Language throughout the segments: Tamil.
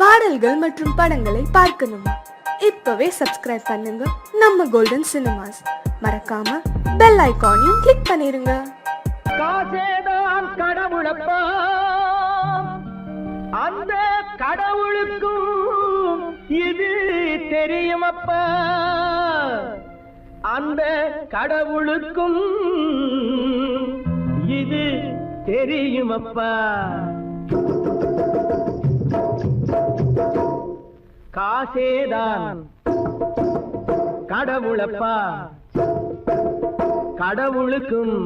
பாடல்கள் மற்றும் படங்களை பார்க்கணுமா? இப்பவே சப்ஸ்கிரைப் பண்ணுங்க நம்ம கோல்டன் சினிமாஸ். மறக்காம பெல் ஐகானையும் கிளிக் பண்ணிருங்க. காசேதான் கடவுளப்பா, அந்த கடவுளுக்கும் இது தெரியுமப்பா, அந்த கடவுளுக்கும் இது தெரியுமப்பா. காசேதான் கடவுளப்பா, கடவுளுக்கும்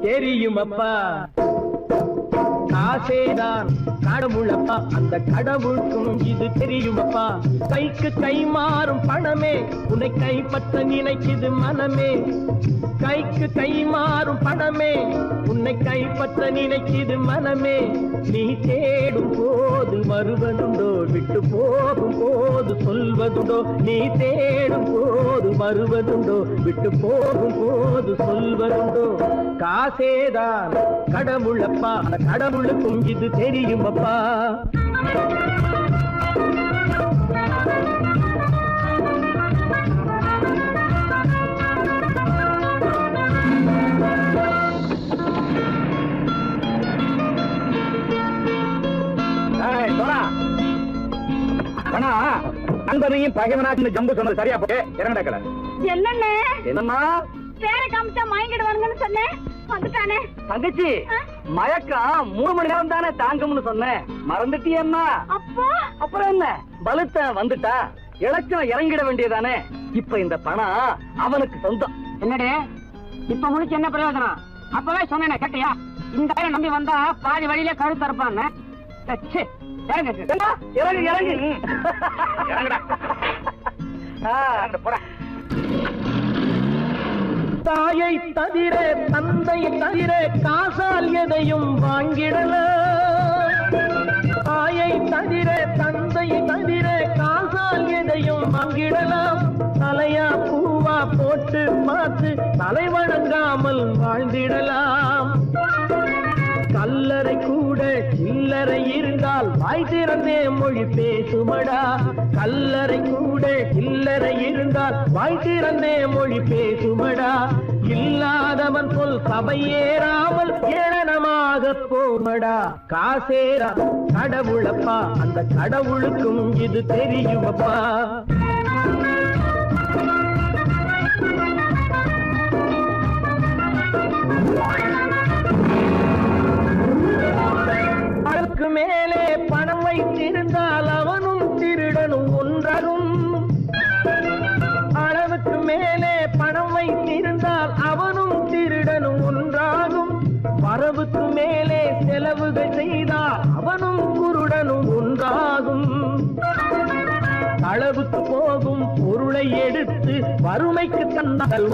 தெரியுமப்பா. காசேதான் கடவுளப்பா, அந்த கடவுளுக்கும் இது தெரியுமப்பா. கைக்கு கை மாறும் பணமே உன்னை கைப்பற்ற நினைக்குது மனமே. கைக்கு கை மாறும் பணமே உன்னை கைப்பற்ற நினைக்குது மனமே. நீ தேடும் போது வருவதுண்டோ, விட்டு போகும் போது சொல்வதுண்டோ. நீ தேடும் போது வருவதுண்டோ, விட்டு போகும் போது சொல்வதுண்டோ. காசேதான் கடவுளப்பா, அந்த கடவுளுக்கும் இது தெரியுமப்பா. நண்பனையும் பகைவனாச்சு ஜம்பு சொன்னது சரியா போட்டு இறங்கடக்கல. என்னண்ணே என்னம்மா பேர காமிச்சா மயங்கிடுவானுங்கன்னு சொன்னேன், வந்துட்டானே. தங்கச்சி மயக்கம் 3 மணி நேரம் தானே தாங்கும்னு சொன்னேன், மறந்துட்டியம்மா. அப்போ அப்புறம் என்ன, பலுத்த வந்துட்டா இலச்சம் இறங்கிட வேண்டியதானே. இப்ப இந்த பணம் அவனுக்கு சொந்தம். என்னடே இப்ப முடிச்சு என்ன பிரயோஜனம்? அப்பவே சொன்னேன் கேட்டியா? இந்த ஆயிரம் நம்பி வந்தா பாதி வழியில கழுத்து இருப்பான்னு. இறங்கு இறங்கு தாயை தவிர தந்தை தவிர காசால் எதையும் வாங்கிடலாம். தாயை தவிர தந்தை தவிர காசால் எதையும் வாங்கிடலாம். தலையா பூவா போட்டு பார்த்து தலை வணங்காமல் வாழ்ந்திடலாம். கல்லறை கூட சில்லறை இருந்தால் வாய் திறந்தே மொழி பேசுமடா. கல்லறை கூட சில்லறை இருந்தால் வாய் திறந்தே மொழி பேசுமடா. இல்லாதவன் சொல் சபையேறாமல் ஏளனமாக போமடா. காசேரா கடவுளப்பா, அந்த கடவுளுக்கும் இது தெரியுமப்பா. அளவுக்கு மேலே பணம் வைத்திருந்தால் அவனும் திருடனும் ஒன்றாகும். அளவுக்கு மேலே பணம் வைத்திருந்தால் அவனும் திருடனும் ஒன்றாகும். வரவுக்கு மேலே செலவுகள் செய்தால் அவனும் குருடனும் ஒன்றாகும். அளவுக்கு போகும் பொருளை எடுத்து வறுமைக்கு தந்தால்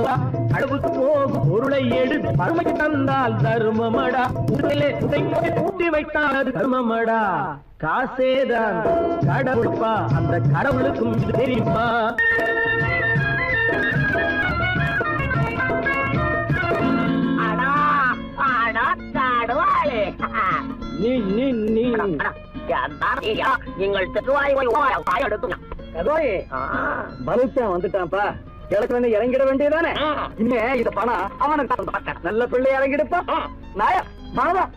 அளவுக்கு போகும் பொருளை எடுத்து வறுமைக்கு தந்தால் தர்மமடா. ஊட்டி வைத்தால் அது தர்மமடா. காசேதான் கடவுளப்பா, அந்த கடவுளுக்கும் இது தெரியுமா. நீங்கள் வந்துட்டான்ப்பா, கிழக்கு இறங்கிட வேண்டியதானே. இனிமே இந்த பணம் அவனுக்கு நல்ல பிள்ளை இறங்கிடுப்பா. நாயா பணம்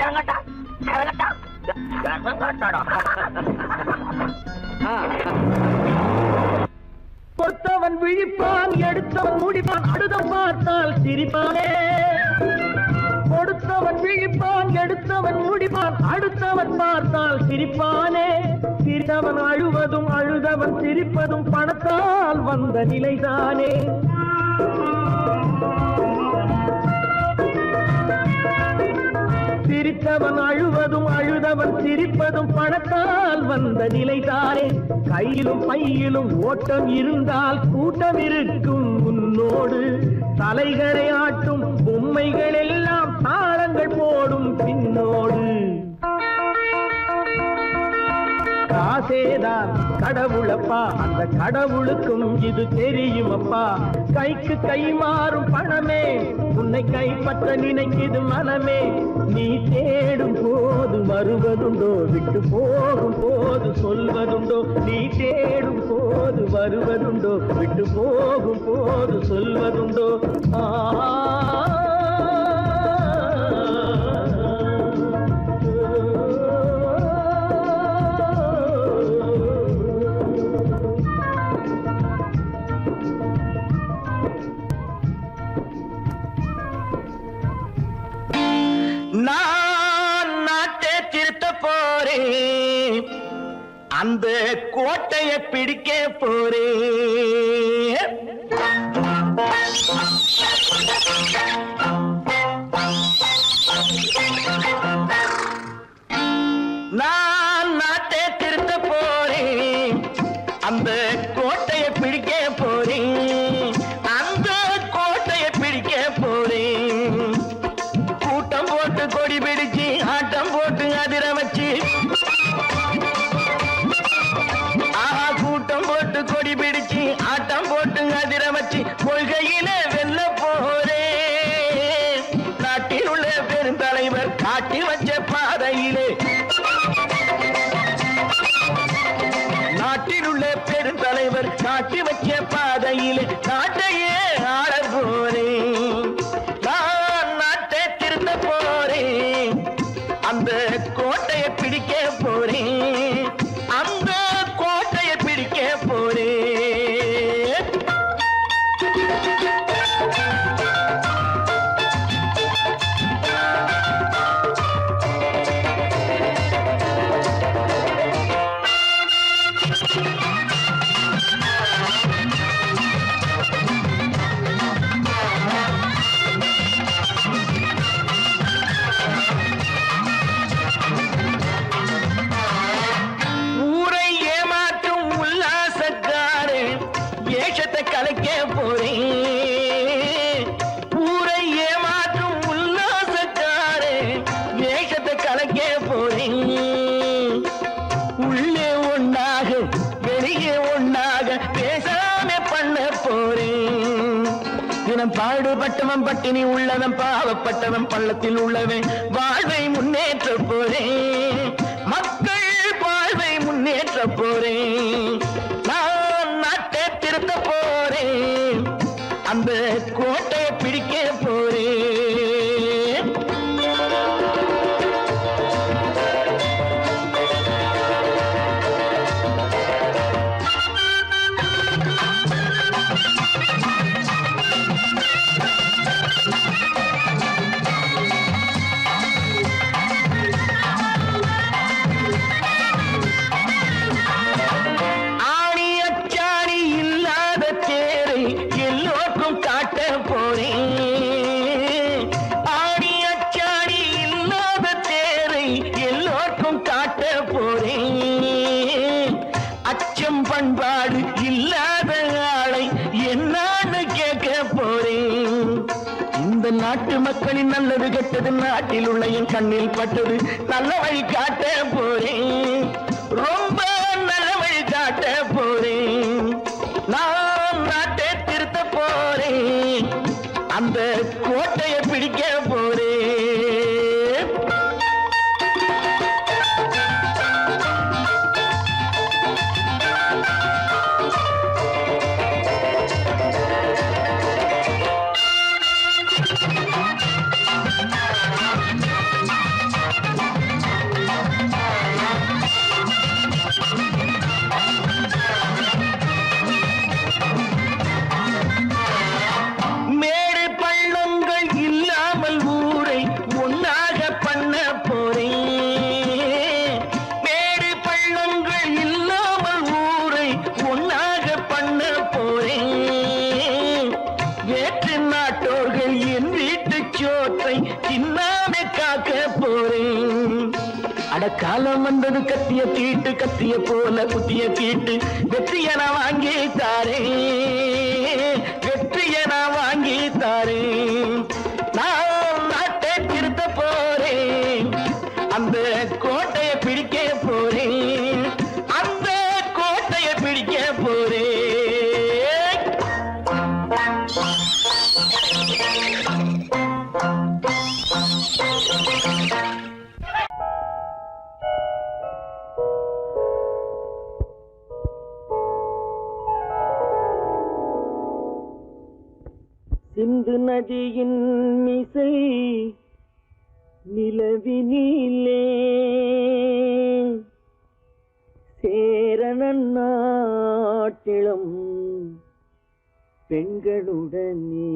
இறங்கட்டா இறங்கட்டா. கொடுத்தவன் விழிப்பான், எடுத்தவன் முடிப்பான், அடுத்தவன் பார்த்தால் சிரிப்பானே. கொடுத்தவன் விழிப்பான், எடுத்தவன் முடிப்பான், அடுத்தவன் பார்த்தால் சிரிப்பானே. சிரித்தவன் அழுவதும் அழுதவன் சிரிப்பதும் பணத்தால் வந்த நிலைதானே. சிரித்தவன் அழுவதும் அழுதவன் சிரிப்பதும் பணத்தால் வந்த நிலைதானே. கையிலும் பையிலும் ஓட்டம் இருந்தால் கூட்டம் இருக்கும் உன்னோடு. தலைகளை ஆட்டும் பொம்மைகள் எல்லாம் தாளங்கள் போடும் பின்னோடு. காசேதான் கடவுளப்பா, அந்த கடவுளுக்கும் இது தெரியுமப்பா. கைக்கு கை மாறும் பணமே உன்னை கைப்பற்ற நினைக்குது மனமே. நீ தேடும் போது வருவதுண்டோ, விட்டு போகும் போது சொல்வதுண்டோ. நீ தேடும் போது வருவதுண்டோ, விட்டு போகும் போது சொல்வதுண்டோ. நான் நாட்டை திருத்த போறேன், அந்த கோட்டையை பிடிக்க போறேன். நான் நாட்டை திருத்த போறேன், அந்த கோட்டையை பிடிக்க போறேன். அந்த கோட்டையை பிடிக்க போறேன். கூட்டம் போட்டு கொடி பிடிச்சு ஆட்டம் போட்டு அதிர வச்சு, கூட்டம் போட்டு கொடி பிடிச்சு ஆட்டம் போட்டு அதிர வச்சு கொள்கையில வெல்ல போறேன். நாட்டில் உள்ள பெருந்தலைவர் காட்டி வச்ச பாதையிலே, நாட்டில் உள்ள பெருந்தலைவர் காட்டி வச்ச பாதையிலே நாட்டையே ஆள போறேன். நான் நாட்டை திருத்த போறேன், அந்த கோட்டையை பிடிக்க போறேன். அந்த கோட்டையை பிடிக்க போறேன். ஊரை ஏமாற்றும் உல்லாசக்காரு வேஷத்தை கலைக்க போறேன். ஊரை ஏமாற்றும் உல்லாசக்காரு வேஷத்தை கலைக்க போறேன். உள்ளே ஒண்ணாக வெளியே ஒண்ணாக பேசாம பண்ண போறேன். தினம் பாடுபட்டவன் பட்டினி உள்ளவன், பாவப்பட்டவன் பள்ளத்தில் உள்ளவன் வாழ்வை முன்னேற்ற போறேன். மக்கள் வாழ்வை முன்னேற்ற போறேன். நான் நாட்டை திருத்த போறேன், அந்த கோட்டையை பிடிக்க போறேன். ஆணி அச்சாணி இல்லாத தேரை எல்லோருக்கும் காட்ட போறேன். ஆணி அச்சாணி இல்லாத தேரை எல்லோருக்கும் காட்ட போறேன். அச்சம் பண்பாடு இல்லாத ஆளை என்னான்னு கேட்க போறேன். இந்த நாட்டு மக்களின் நல்லது கெட்டது நாட்டில் உள்ள என் கண்ணில் பட்டது. நல்ல வழி காட்ட போறேன், ரொம்ப நல்ல வழி காட்ட போறேன். நான் நாட்டை திருத்த போறேன், அந்த கோட்டையை பிடிக்க போறேன். மேடு பள்ளங்கள் இல்லாமல் ஊரை ஒன்னாக பண்ண போறேன். மேடு பள்ளங்கள் இல்லாமல் ஊரை ஒன்னாக பண்ண போறேன். வேற்று நாட்டோர்கள் என் வீட்டு சோற்றை தின்னாமே காக்க போறேன். அடக்காலம் வந்தது கத்திய தீட்டு, கத்திய போல குத்திய தீட்டு. வெற்றிய நான் வாங்கி தாரேன், வெற்றிய நான் வாங்கி தாரேன். நான் நாட்டை திருத்த போறேன், அந்த கோட்டையை பிடிக்க போறேன். சிந்து நதியின் மிசை நிலவினிலே சேரணன் நாட்டிளம் பெண்களுடனே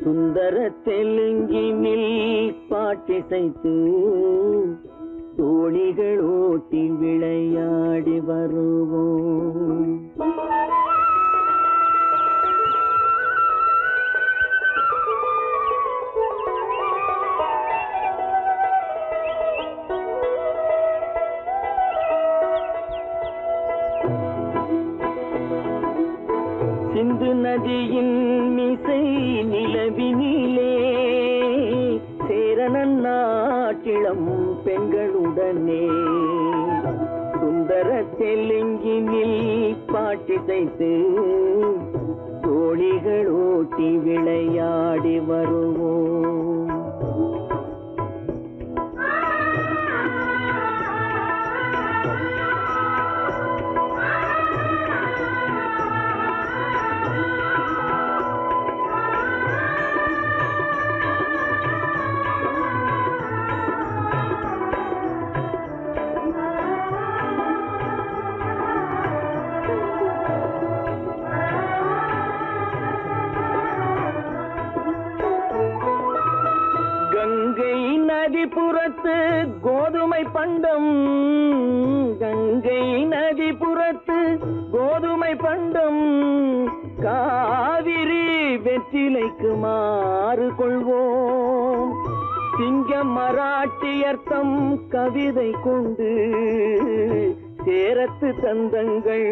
சுந்தர தெலுங்கினில் பாட்டிசைத்து தோணிகள் ஓட்டி விளையாடி வருவோம். சிந்து நதியின் மிசை நிலவினிலே சேரணன் நாட்டிளம் பெண்களுடனே சுந்தர தெலுங்கினில் பாட்டிசைத்து தோணிகள் ஓட்டி விளையாடி வருவோம். கங்கை நதிபுறத்து கோதுமை பண்டம், கங்கை நதிபுறத்து கோதுமை பண்டம், காவிரி வெற்றிலைக்கு மாறு கொள்வோம். சிங்க மராட்டியர்த்தம் கவிதை கொண்டு சேரத்து தந்தங்கள்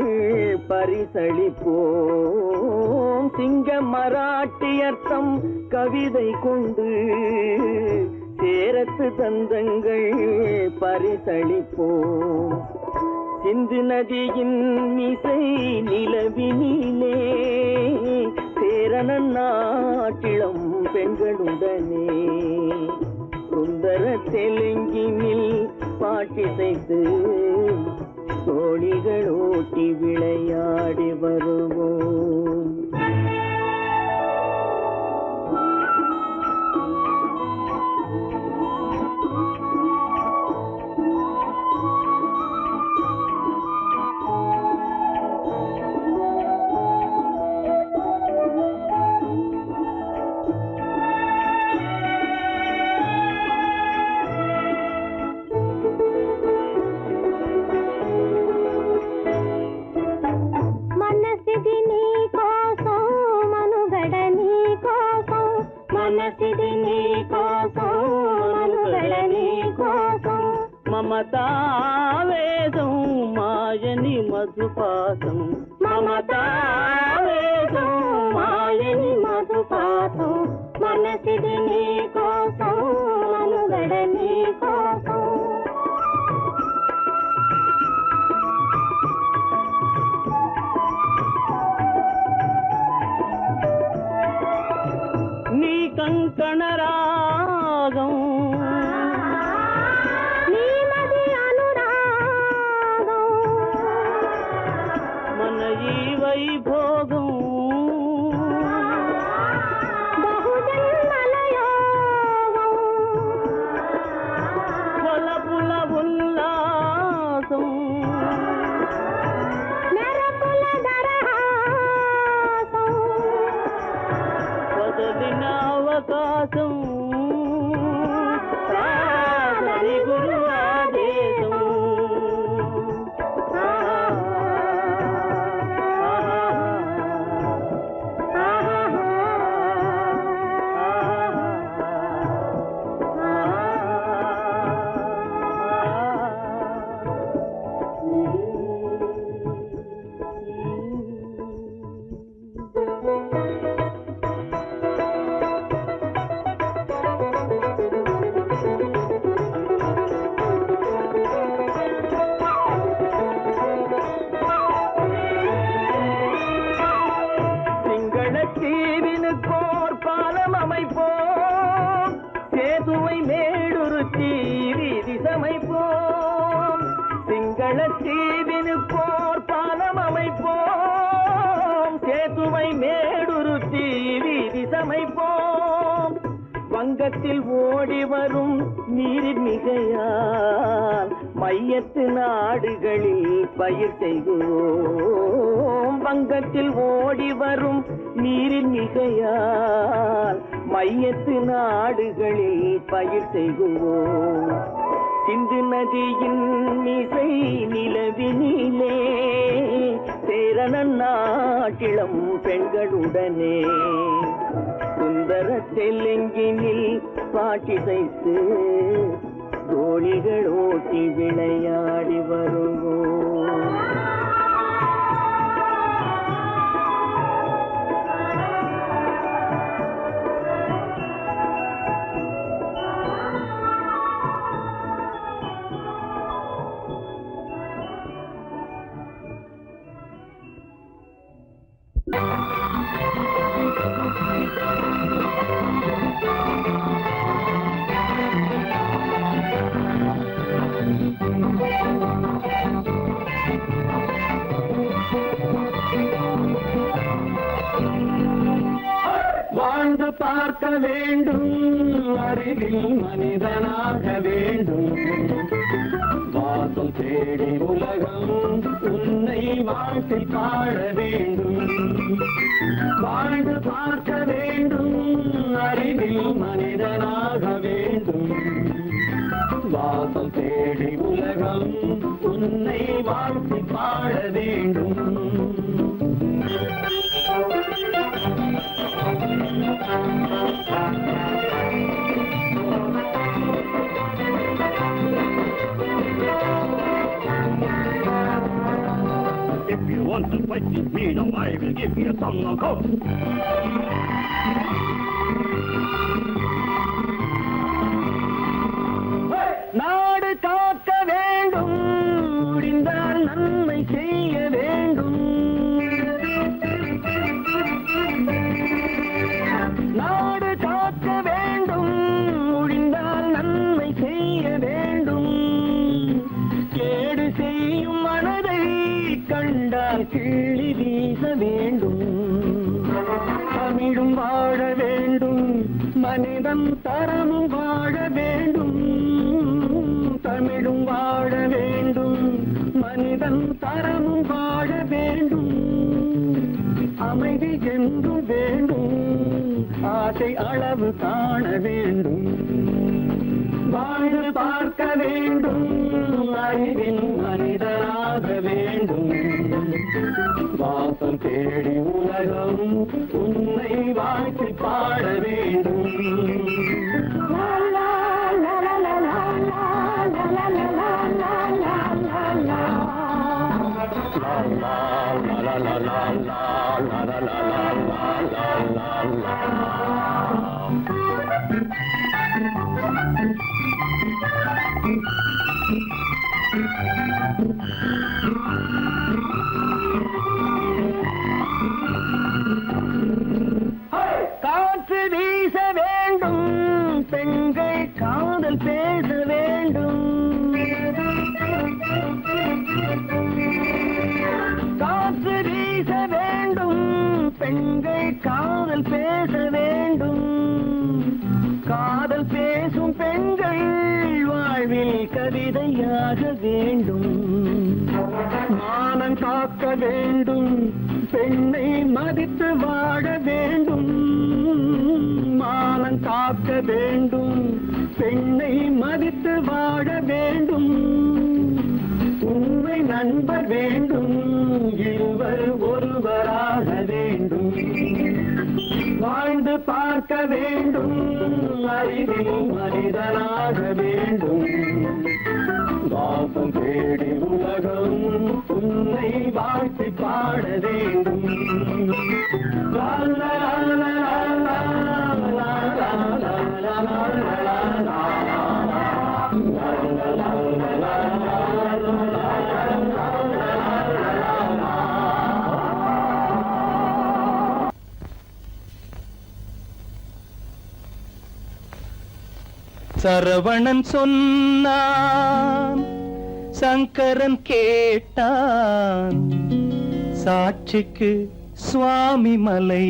பரிசளிப்போம். சிங்க மராட்டியர்த்தம் கவிதை கொண்டு சேரத்து தந்தங்கள் பரிசளிப்போம். சிந்து நதியின் மிசை நிலவினிலே சேரணன் நாட்டிளம் பெண்களுடனே சுந்தர தெலுங்கினில் பாட்டிசைத்து தோணிகள் ஓட்டி விளையாடி வருவோம். మమతావేదం మాయని మధుపాసం, మమతావేదం మాయని మధుపాసం, మనసిది నీ కోసం మనుగడ నీ కోసం. నీ కంకణ రాగం వైభోగం బహుజన్మలయోగం వలపుల ఉల్లాసం మెరపుల దరహాసం వదలిన అవకాశం సాధని గురు ఆదేశం. மேடுருத்தி வீதி சமைப்போம். வங்கத்தில் ஓடி வரும் நீரின் மிகையால் மையத்து நாடுகளில் பயிர் செய்வோம். வங்கத்தில் ஓடி வரும் நீரின் மிகையால் மையத்து நாடுகளில் பயிர் செய்வோம். சிந்து நதியின் மிசை நிலவினிலே சேரணன் நாட்டிளம் பெண்களுடனே சுந்தர தெலுங்கினில் பாட்டிசைத்து தோழிகள் ஓட்டி விளையாடி வருவோம். வாழ்ந்து பார்க்க வேண்டும், அறிவில் மனிதனாக வேண்டும். வாசம் தேடி உலகம் உன்னை வாழ்த்தி பாட வேண்டும். வாழ்ந்து பார்க்க வேண்டும், அறிவில் மனிதனாக வேண்டும். வாசம் தேடி உலகம் உன்னை வாழ்த்தி பாட வேண்டும். If you want to fight with me, now I will give you some of நாடு காக்க வேண்டும், முடிந்தால் நன்மை செய்ய வேண்டும். நாடு காக்க வேண்டும், முடிந்தால் நன்மை செய்ய வேண்டும். கேடு செய்யும் மனதை கண்டால் கிள்ளி வீச வேண்டும். தமிழும் வாழ வேண்டும், மனிதன் தரமும் வாழ வேண்டும். தமிழும் வாழ வேண்டும், மனிதன் தரமும் வாழ வேண்டும். அமைதி என்றும் வேண்டும், ஆசை அளவு காண வேண்டும். வாழ்ந்து பார்க்க வேண்டும், அறிவின் மனிதனாக வேண்டும். வாசம் தேடி உலகம் உன்னை வாழ்த்தி பாட வேண்டும். காற்று வீச வேண்டும், பெண்கள் காதல் பேச வேண்டும். காற்று வீச வேண்டும், பெண்கள் காதல் பேச வேண்டும். காதல் பேசும் பெண்கள் வாழ்வில் கவிதையாக வேண்டும். மானம் காக்க வேண்டும், பெண்ணை மதித்து வாழ வேண்டும். மானம் காக்க வேண்டும், பெண்ணை மதித்து வாழ வேண்டும். உண்மை நண்பர் வேண்டும், இருவர் ஒருவராக வேண்டும். வாழ்ந்து பார்க்க வேண்டும், அறிவில் மனிதனாக வேண்டும். வாசம் தேடி உலகம் உன்னை வாழ்த்தி பாட வேண்டும். லா லா லா லா லா லா லா லா லா. சரவணன் சொன்னான், சங்கரன் கேட்டான், சாட்சிக்கு சுவாமி மலை.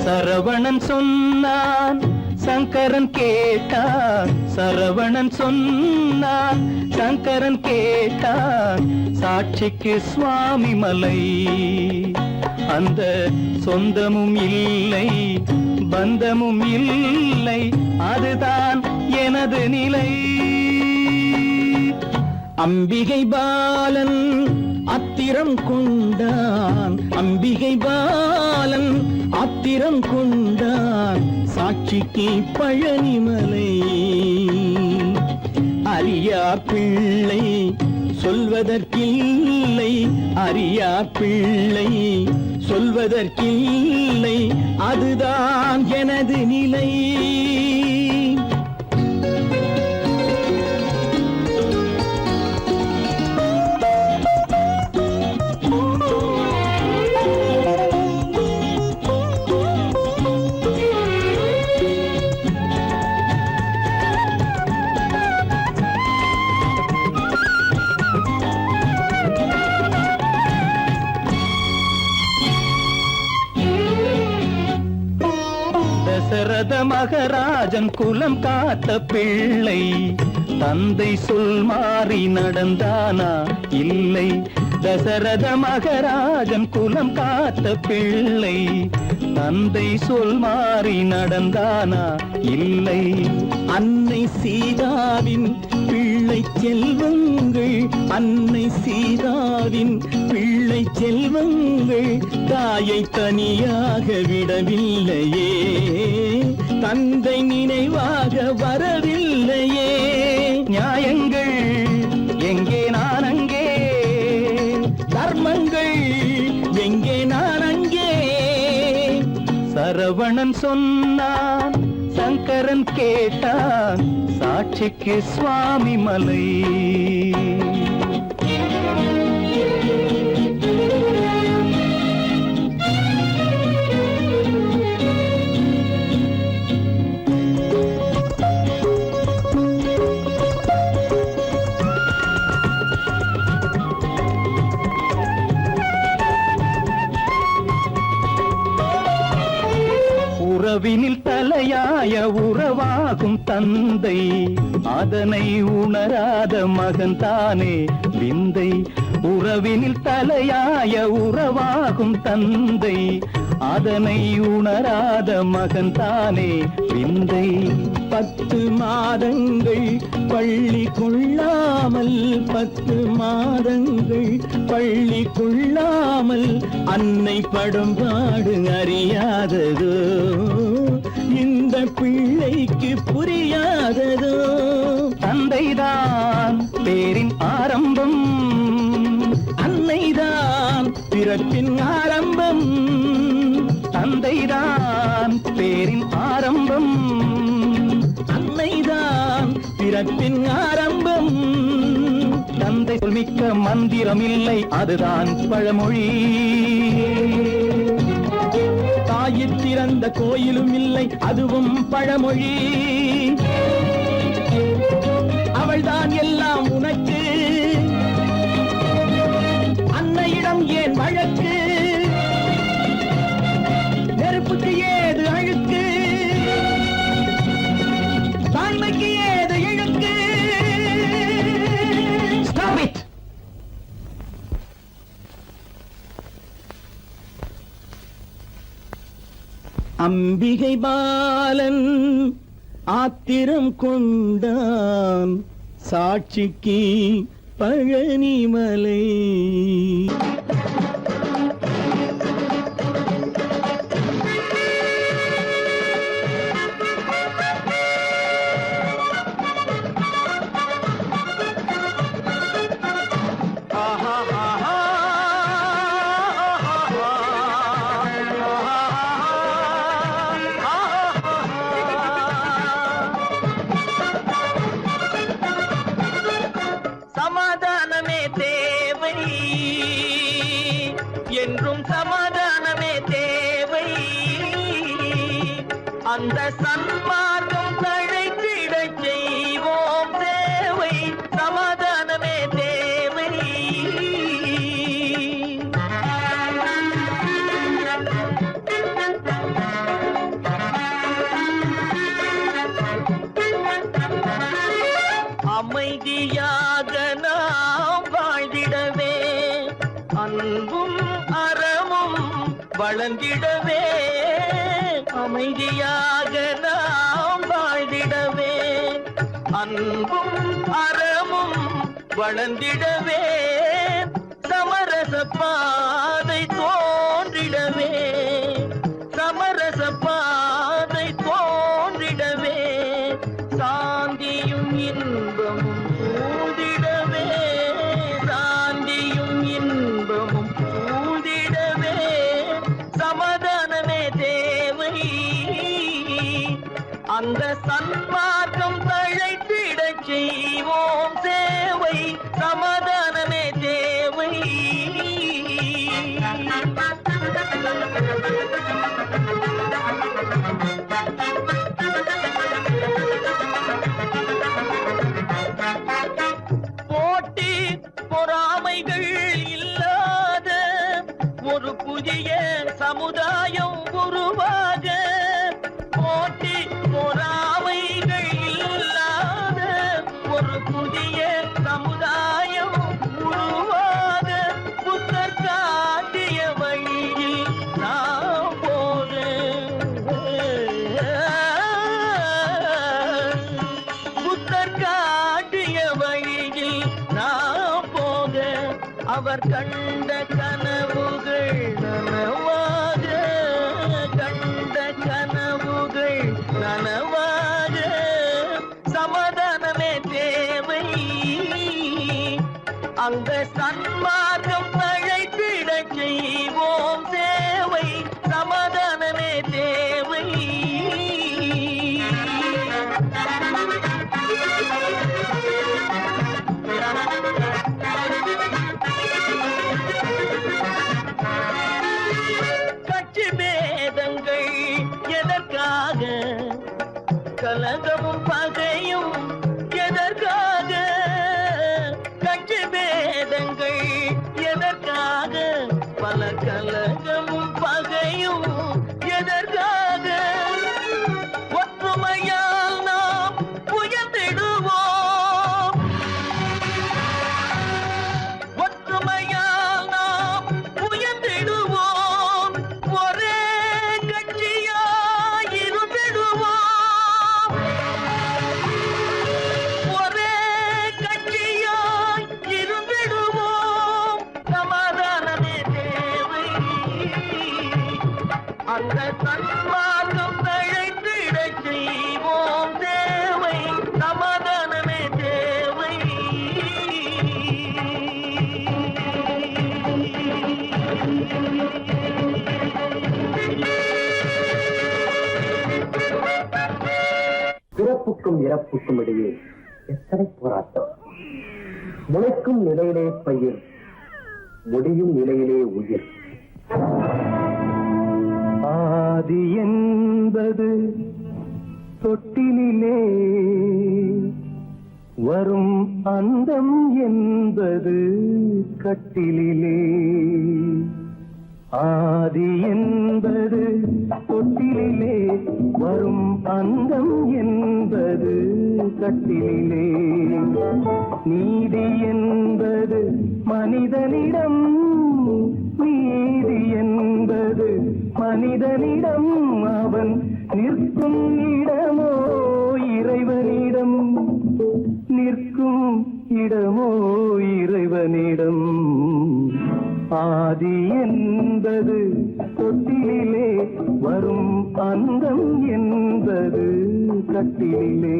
சரவணன் சொன்னான், சங்கரன் கேட்டான். சரவணன் சொன்னான், சங்கரன் கேட்டான். சாட்சிக்கு சுவாமி மலை. அந்த சொந்தமும் இல்லை, பந்தமும் இல்லை, அதுதான் எனது நிலை. அம்பிகை பாலன் அத்திரம் கொண்டான். அம்பிகை பாலன் ஆத்திரம் கொண்டான். சாட்சிக்கு பழனிமலை. அறியா பிள்ளை சொல்வதற்கில்லை. அறியா பிள்ளை சொல்வதற்கில்லை, அதுதான் எனது நிலை. தசரத மகராஜன் குலம் காத்த பிள்ளை. தந்தை சொல் மாறி நடந்தானா? இல்லை. தசரத மகராஜன் குலம் காத்த பிள்ளை. தந்தை சொல் மாறி நடந்தானா? இல்லை. அன்னை சீதாவின் பிள்ளை செல்வங்கள். அன்னை சீதாவின் பிள்ளை செல்வங்கள் தாயை தனியாக விடவில்லையே. தந்தை நினைவாக வரவில்லையே. நியாயங்கள் எங்கே நான் அங்கே, தர்மங்கள் எங்கே நான் அங்கே. சரவணன் சொன்னான், சங்கரன் கேட்டான். சாட்சிக்கு சுவாமி மலை. உறவினில் தலையாய உறவாகும் தந்தை. அதனை உணராத மகன் தானே விந்தை. உறவினில் தலையாய உறவாகும் தந்தை. அதனை உணராத மகன் தானே விந்தை. 10 மாதங்கள் பள்ளி கொள்ளாமல். 10 மாதங்கள் பள்ளி கொள்ளாமல் அன்னை படும் பாடு அறியாததோ. இந்த பிள்ளைக்கு புரியாததோ. தந்தைதான் பேரின் ஆரம்பம். அன்னைதான் பிறப்பின் ஆரம்பம். தந்தைதான் பேரின் ஆரம்பம். அன்னைதான் பிறப்பின் ஆரம்பம். தந்தை சொல்மிக்க மந்திரம் இல்லை, அதுதான் பழமொழி. தாயிற் திறந்த கோயிலும் இல்லை, அதுவும் பழமொழி. அவள்தான் எல்லாம் உனக்கு, அன்னையிடம் ஏன் வழக்கு? நெருப்புக்கு ஏது அழுக்கு, தாய்மைக்கு ஏது இழுக்கு? Stop it! அம்பிகை பாலன் ஆத்திரம் கொண்டான். சாட்சிக்கு பழனிமலை. சமாதானமே தேவை என்றும் சமாதானமே தேவை. சன்மார்க்கம் தழைத்திடச் செய்வோம் சேவை, சமாதானமே தேவை. அமைதியாக நாம் வாழ்ந்திடவே, அன்பும் அறமும் வளர்ந்திடவே. அமைதியாக நாம் வாழ்ந்திடவே, அன்பும் அறமும் வளர்ந்திடவே. சமரச பாதை தோன்றிடவே, சமரச பாதை தோன்றிடவே. சாந்தியும் இன்பமும் சூழ்ந்திடவே, சாந்தியும் இன்பமும் சூழ்ந்திடவே. சமாதானமே தேவை, அந்த சன்மார்க்கம் தழைத்திடச் செய்வோம் சேவை, சமாதானமே தேவை. போட்டி பொறாமைகள் இல்லாத ஒரு புதிய சமுதாயம் உருவாக. போட்டி பொறாமைகள் இல்லாத ஒரு புதிய சமுதாயம் உருவாக. புத்தர் காட்டிய வழியில் நாம் போக, புத்தர் காட்டிய வழியில் நாம் போக. அவர் கண்ட கனவுகள் நனவாக, கண்ட கனவுகள் நனவாக. சமாதானமே தேவை, அந்த சன்மார்க்கம் தழைத்திடச் செய்வோம் சேவை, சமாதானமே தேவை. கட்சி பேதங்கள் எதற்காக, கலகமும் பகையும் எதற்காக. கட்சி பேதங்கள் எதற்காக, பல கலகமும் பகையும் எதற்காக. ஒற்றுமையால் நாம் உயர்ந்திடுவோம், ஒற்றுமையால் நாம் உயர்ந்திடுவோம். ஒரே கட்சியாய் இருந்திடுவோம், ஒரே கட்சியாய் இருந்திடுவோம். சமாதானமே தேவை, அந்த சன்மார்க்கம் தழைத்திடச் செய்வோம் தேவை, சமாதானமே தேவை. பிறப்புக்கும் இறப்புக்கும் இடையே எத்தனை போராட்டம். முளைக்கும் நிலையிலே பயிர், முடியும் நிலையிலே உயிர். ஆதி என்பது தொட்டிலே, வரும் அந்தம் என்பது கட்டிலே. ஆதி என்பது தொட்டிலே, வரும் அந்தம் என்பது கட்டிலே. நீதி என்பது மனிதனிடம், நீதி என்பது மனிதனிடம். அவன் நிற்கும் இடமோ இறைவனிடம், நிற்கும் இடமோ இறைவனிடம். ஆதி என்பது தொட்டிலே, வரும் அந்தம் என்பது கட்டிலே.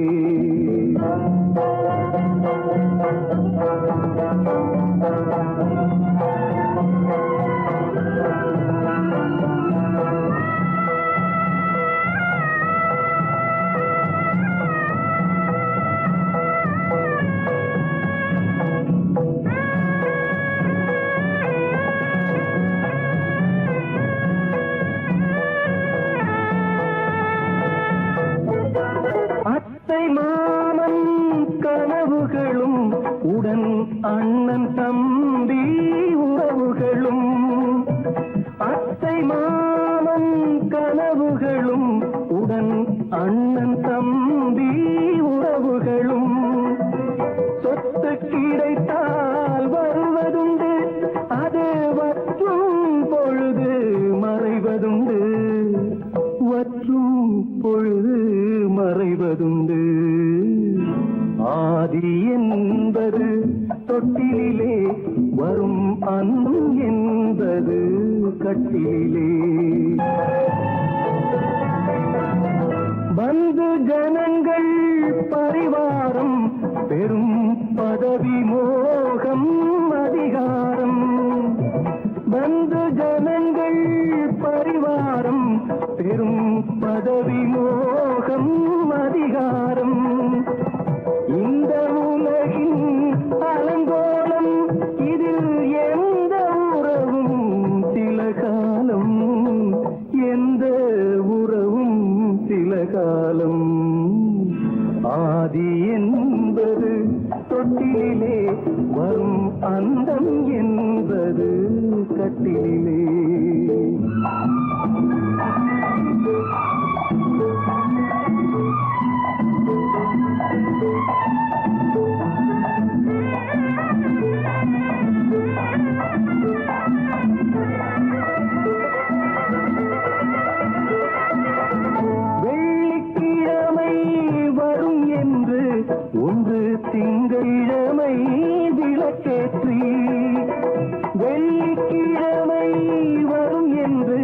அண்ணன் தம்பி உறவுகளும் அத்தை மாமன் கனவுகளும் உடன் அண்ணன் தம்பி உறவுகளும் சொத்து கிடைத்தால் வருவதுண்டு அது வற்றும் பொழுது மறைவதுண்டு வற்றும் பொழுது மறைவதுண்டு ஆதி என்பது தொட்டிலே வரும் அன்பும் என்பது கட்டிலே பந்து ஜனங்கள் பரிவாரம் பெரும் பதவி மோகம் அதிகாரம் பந்து ஜனங்கள் பரிவாரம் பெரும் பதவி மோகம் அதிகாரம் இந்த உலகின் அலங்கோலம் இதில் எந்த உறவும் சில காலம் எந்த உறவும் சில காலம் ஆதி என்பது தொட்டிலே வரும் அந்தம் என்பது கட்டிலே வெள்ளிக்கிழமை வரும் என்று ஒன்று திங்களிழமை விளக்கேற்றி வெள்ளிக்கிழமை வரும் என்று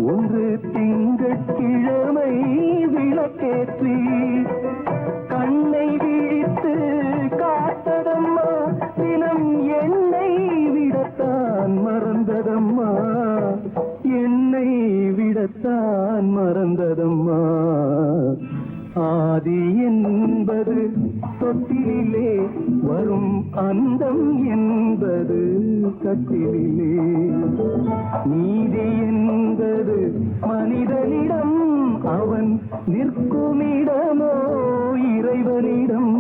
ஒன்று திங்கட்கிழமை விளக்கேற்றி கண்ணை விழித்து காத்ததம்மா தினம் என்னை விடத்தான் மறந்ததம்மா என்னை விடத்தான் மறந்ததம்மா ஆதி என்பது தொட்டிலே வரும் அந்தம் என்பது கட்டிலே நீதி என்பது மனிதனிடம் அவன் நிற்குமிடமோ இறைவனிடம்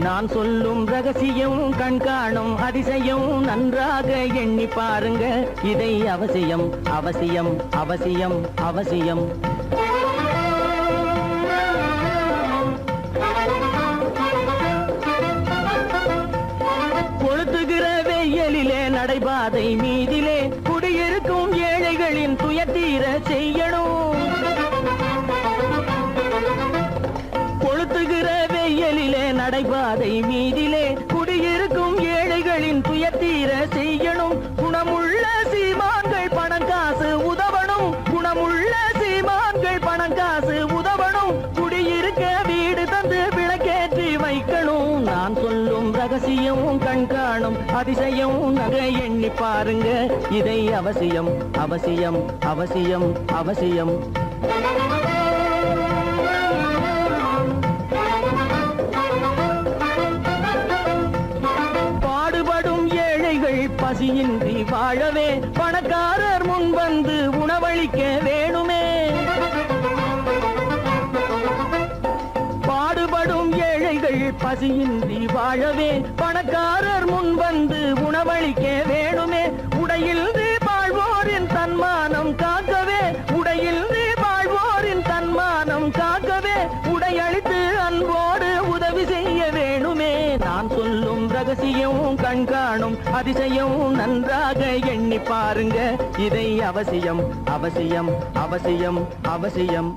நான் சொல்லும் ரகசியம் கண்காணும் அதிசயம் நன்றாக எண்ணி பாருங்க இதை அவசியம் அவசியம் அவசியம் அவசியம் கொளுத்துகிற வெயிலிலே நடைபாதை மீதிலே குடியிருக்கும் ஏழைகளின் துயத்தீர செய்யணும் கொளுத்துகிற வெயிலிலே நடைபாதை மீதிலே குடியிருக்கும் ஏழைகளின் துயத்தீர செய்யணும் குணமுள்ள சீமான்கள் பணம் காசு உதவணும் குணமுள்ள சீமான்கள் பணம் காசு உதவணும் குடியிருக்க வீடு தந்து விளக்கேற்றி வைக்கணும் நான் சொல்லும் ரகசியம் கண்காணும் அதிசயம் நகை எண்ணி பாருங்க இதை அவசியம் அவசியம் அவசியம் அவசியம் பசியின்றி வாழவே பணக்காரர் முன் வந்து உணவளிக்க வேணுமே பாடுபடும் ஏழைகள் பசியின்றி வாழவே பணக்காரர் முன் வந்து உணவளிக்க வேணுமே உடையில் வாழ்வோரின் தன்மானம் காக்கவே உடையில் வாழ்வோரின் தன்மானம் காக்கவே உடையளித்து அன்போடு உதவி செய்ய வேணுமே நான் சொல்லும் ரகசியம் கண்காணும் அதிசயம் நன்றாக எண்ணி பாருங்க இதை அவசியம் அவசியம் அவசியம் அவசியம்